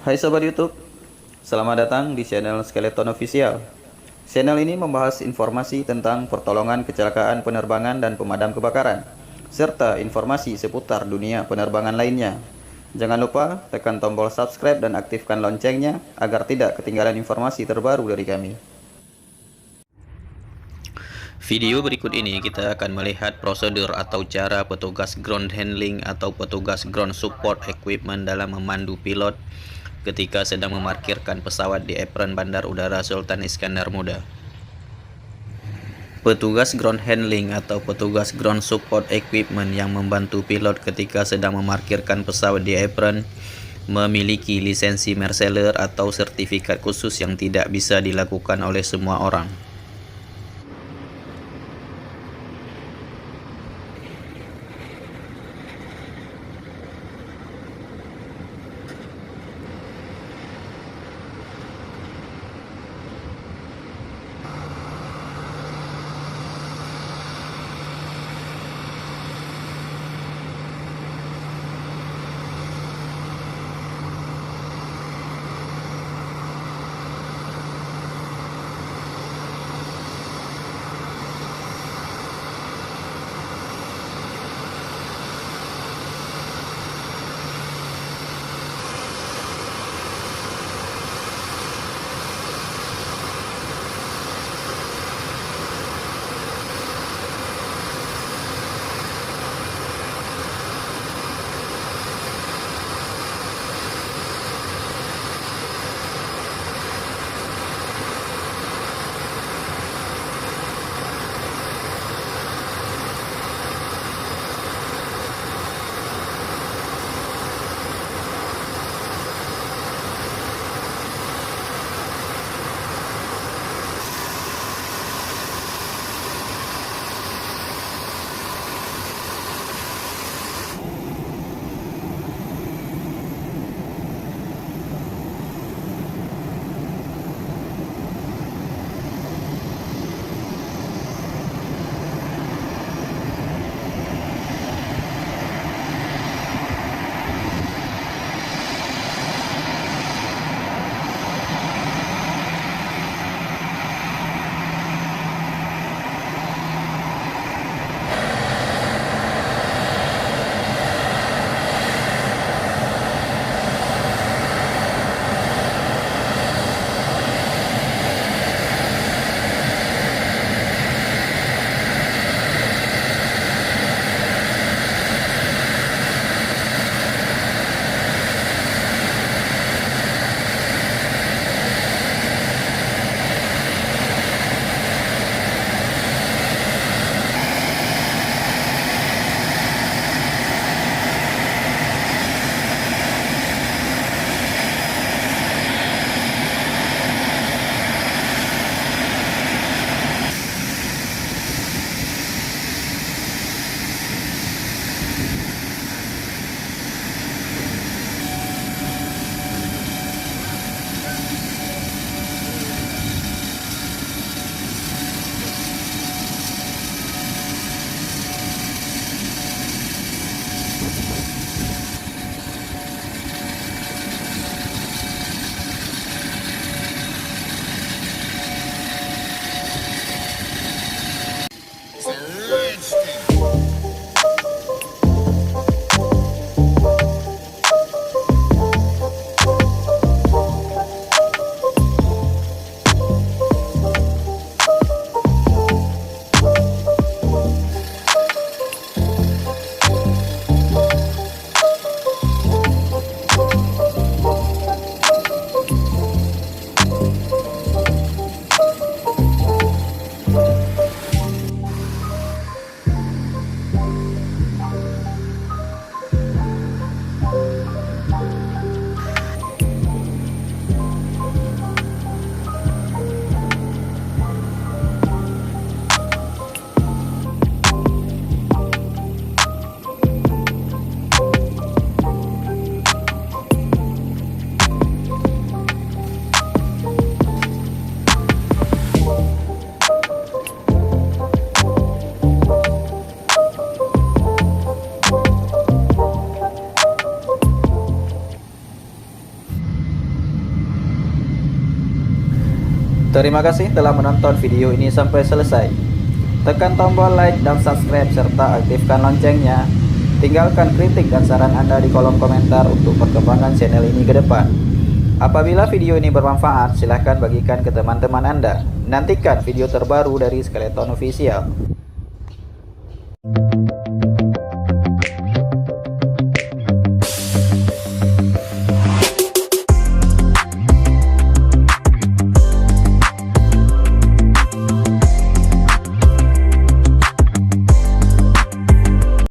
Hai Sobat YouTube, selamat datang di channel Skeleton Official. Channel ini membahas informasi tentang pertolongan kecelakaan penerbangan dan pemadam kebakaran, serta informasi seputar dunia penerbangan lainnya. Jangan lupa tekan tombol subscribe dan aktifkan loncengnya agar tidak ketinggalan informasi terbaru dari kami. Video berikut ini kita akan melihat prosedur atau cara petugas ground handling atau petugas ground support equipment dalam memandu pilot ketika sedang memarkirkan pesawat di apron Bandar Udara Sultan Iskandar Muda. Petugas ground handling atau petugas ground support equipment yang membantu pilot ketika sedang memarkirkan pesawat di apron memiliki lisensi Merseller atau sertifikat khusus yang tidak bisa dilakukan oleh semua orang. Terima kasih telah menonton video ini sampai selesai. Tekan tombol like dan subscribe serta aktifkan loncengnya. Tinggalkan kritik dan saran Anda di kolom komentar untuk perkembangan channel ini ke depan. Apabila video ini bermanfaat, silahkan bagikan ke teman-teman Anda. Nantikan video terbaru dari Skeleton Official.